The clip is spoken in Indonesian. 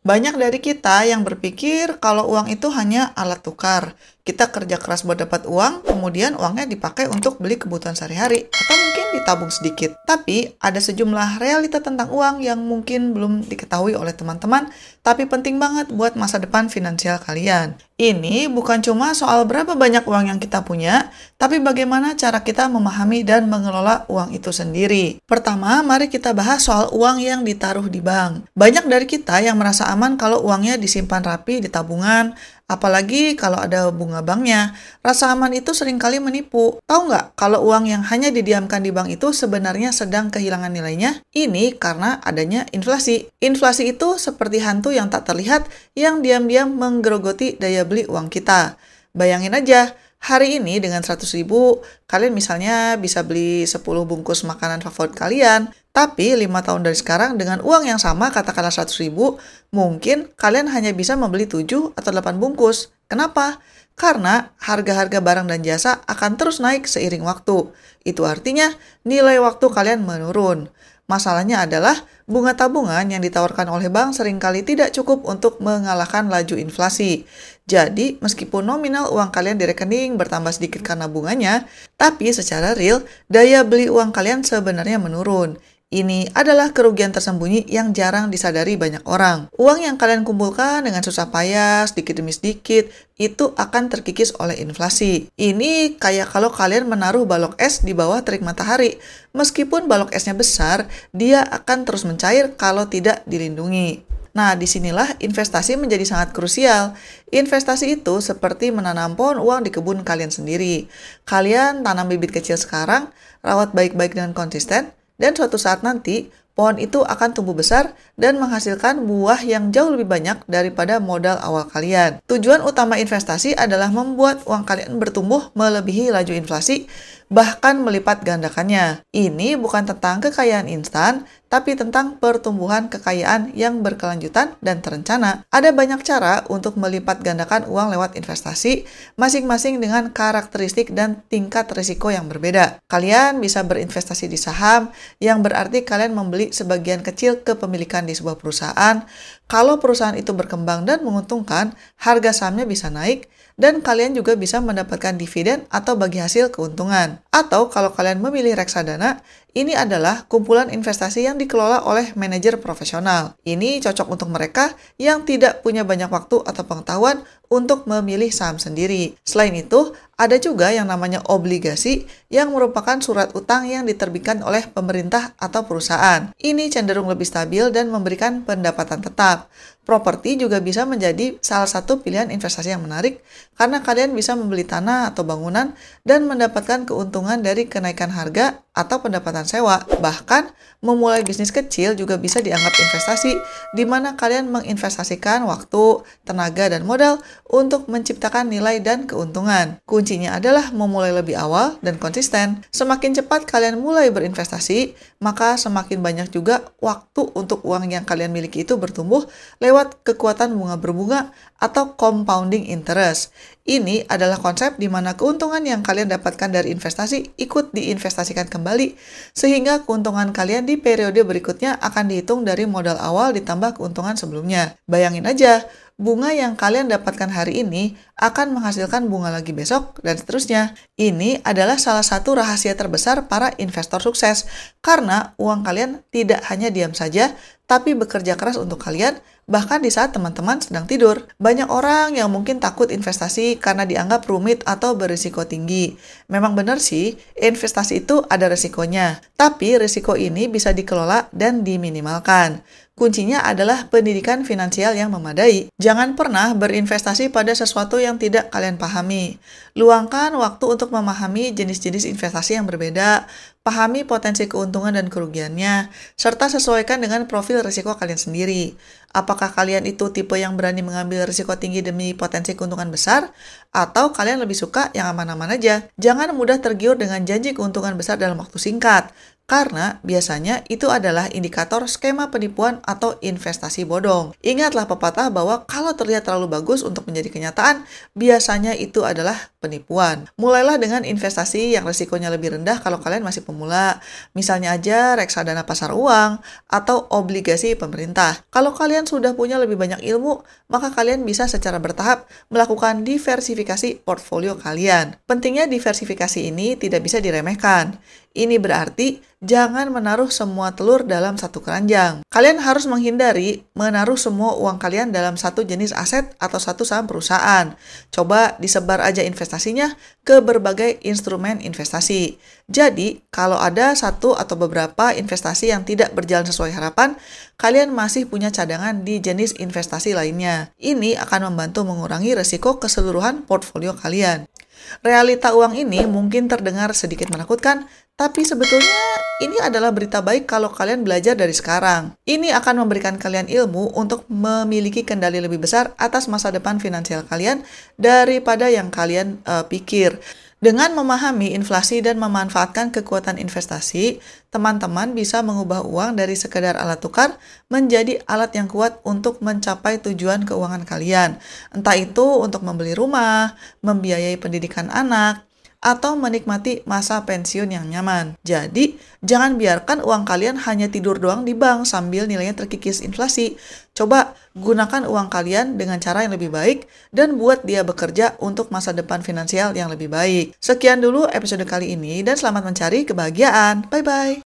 Banyak dari kita yang berpikir kalau uang itu hanya alat tukar. Kita kerja keras buat dapat uang, kemudian uangnya dipakai untuk beli kebutuhan sehari-hari, atau mungkin ditabung sedikit. Tapi ada sejumlah realita tentang uang yang mungkin belum diketahui oleh teman-teman, tapi penting banget buat masa depan finansial kalian. Ini bukan cuma soal berapa banyak uang yang kita punya, tapi bagaimana cara kita memahami dan mengelola uang itu sendiri. Pertama, mari kita bahas soal uang yang ditaruh di bank. Banyak dari kita yang merasa aman kalau uangnya disimpan rapi di tabungan, apalagi kalau ada bunga banknya. Rasa aman itu seringkali menipu. Tahu nggak kalau uang yang hanya didiamkan di bank itu sebenarnya sedang kehilangan nilainya? Ini karena adanya inflasi. Inflasi itu seperti hantu yang tak terlihat yang diam-diam menggerogoti daya beli uang kita. Bayangin aja, hari ini dengan 100.000, kalian misalnya bisa beli 10 bungkus makanan favorit kalian. Tapi 5 tahun dari sekarang dengan uang yang sama, katakanlah 100.000, mungkin kalian hanya bisa membeli 7 atau 8 bungkus. Kenapa? Karena harga-harga barang dan jasa akan terus naik seiring waktu. Itu artinya nilai waktu kalian menurun. Masalahnya adalah bunga tabungan yang ditawarkan oleh bank seringkali tidak cukup untuk mengalahkan laju inflasi. Jadi, meskipun nominal uang kalian di rekening bertambah sedikit karena bunganya, tapi secara real, daya beli uang kalian sebenarnya menurun. Ini adalah kerugian tersembunyi yang jarang disadari banyak orang. Uang yang kalian kumpulkan dengan susah payah, sedikit demi sedikit, itu akan terkikis oleh inflasi. Ini kayak kalau kalian menaruh balok es di bawah terik matahari. Meskipun balok esnya besar, dia akan terus mencair kalau tidak dilindungi. Nah, disinilah investasi menjadi sangat krusial. Investasi itu seperti menanam pohon uang di kebun kalian sendiri. Kalian tanam bibit kecil sekarang, rawat baik-baik dengan konsisten, dan suatu saat nanti, pohon itu akan tumbuh besar dan menghasilkan buah yang jauh lebih banyak daripada modal awal kalian. Tujuan utama investasi adalah membuat uang kalian bertumbuh melebihi laju inflasi, bahkan melipat gandakannya. Ini bukan tentang kekayaan instan, tapi tentang pertumbuhan kekayaan yang berkelanjutan dan terencana. Ada banyak cara untuk melipat gandakan uang lewat investasi, masing-masing dengan karakteristik dan tingkat risiko yang berbeda. Kalian bisa berinvestasi di saham, yang berarti kalian membeli sebagian kecil kepemilikan di sebuah perusahaan. Kalau perusahaan itu berkembang dan menguntungkan, harga sahamnya bisa naik, dan kalian juga bisa mendapatkan dividen atau bagi hasil keuntungan. Atau kalau kalian memilih reksadana, ini adalah kumpulan investasi yang dikelola oleh manajer profesional. Ini cocok untuk mereka yang tidak punya banyak waktu atau pengetahuan untuk memilih saham sendiri. Selain itu, ada juga yang namanya obligasi yang merupakan surat utang yang diterbitkan oleh pemerintah atau perusahaan. Ini cenderung lebih stabil dan memberikan pendapatan tetap. Properti juga bisa menjadi salah satu pilihan investasi yang menarik karena kalian bisa membeli tanah atau bangunan dan mendapatkan keuntungan dari kenaikan harga atau pendapatan sewa. Bahkan, memulai bisnis kecil juga bisa dianggap investasi, di mana kalian menginvestasikan waktu, tenaga, dan modal untuk menciptakan nilai dan keuntungan. Kuncinya adalah memulai lebih awal dan konsisten. Semakin cepat kalian mulai berinvestasi, maka semakin banyak juga waktu untuk uang yang kalian miliki itu bertumbuh lewat kekuatan bunga berbunga atau compounding interest. Ini adalah konsep di mana keuntungan yang kalian dapatkan dari investasi ikut diinvestasikan kembali, sehingga keuntungan kalian di periode berikutnya akan dihitung dari modal awal ditambah keuntungan sebelumnya. Bayangin aja, bunga yang kalian dapatkan hari ini akan menghasilkan bunga lagi besok, dan seterusnya. Ini adalah salah satu rahasia terbesar para investor sukses, karena uang kalian tidak hanya diam saja, tapi bekerja keras untuk kalian, bahkan di saat teman-teman sedang tidur. Banyak orang yang mungkin takut investasi karena dianggap rumit atau berisiko tinggi. Memang benar sih, investasi itu ada risikonya, tapi risiko ini bisa dikelola dan diminimalkan. Kuncinya adalah pendidikan finansial yang memadai. Jangan pernah berinvestasi pada sesuatu yang tidak kalian pahami. Luangkan waktu untuk memahami jenis-jenis investasi yang berbeda, pahami potensi keuntungan dan kerugiannya, serta sesuaikan dengan profil risiko kalian sendiri. Apakah kalian itu tipe yang berani mengambil risiko tinggi demi potensi keuntungan besar, atau kalian lebih suka yang aman-aman aja? Jangan mudah tergiur dengan janji keuntungan besar dalam waktu singkat, karena biasanya itu adalah indikator skema penipuan atau investasi bodong. Ingatlah pepatah bahwa kalau terlihat terlalu bagus untuk menjadi kenyataan, biasanya itu adalah penipuan. Mulailah dengan investasi yang risikonya lebih rendah kalau kalian masih pemula. Misalnya aja reksadana pasar uang atau obligasi pemerintah. Kalau kalian sudah punya lebih banyak ilmu, maka kalian bisa secara bertahap melakukan diversifikasi portfolio kalian. Pentingnya diversifikasi ini tidak bisa diremehkan. Ini berarti jangan menaruh semua telur dalam satu keranjang. Kalian harus menghindari menaruh semua uang kalian dalam satu jenis aset atau satu saham perusahaan. Coba disebar aja investasinya ke berbagai instrumen investasi. Jadi, kalau ada satu atau beberapa investasi yang tidak berjalan sesuai harapan, kalian masih punya cadangan di jenis investasi lainnya. Ini akan membantu mengurangi risiko keseluruhan portfolio kalian. Realita uang ini mungkin terdengar sedikit menakutkan, tapi sebetulnya ini adalah berita baik kalau kalian belajar dari sekarang. Ini akan memberikan kalian ilmu untuk memiliki kendali lebih besar atas masa depan finansial kalian daripada yang kalian pikir. Dengan memahami inflasi dan memanfaatkan kekuatan investasi, teman-teman bisa mengubah uang dari sekedar alat tukar menjadi alat yang kuat untuk mencapai tujuan keuangan kalian. Entah itu untuk membeli rumah, membiayai pendidikan anak, atau menikmati masa pensiun yang nyaman. Jadi, jangan biarkan uang kalian hanya tidur doang di bank sambil nilainya terkikis inflasi. Coba gunakan uang kalian dengan cara yang lebih baik dan buat dia bekerja untuk masa depan finansial yang lebih baik. Sekian dulu episode kali ini dan selamat mencari kebahagiaan. Bye-bye.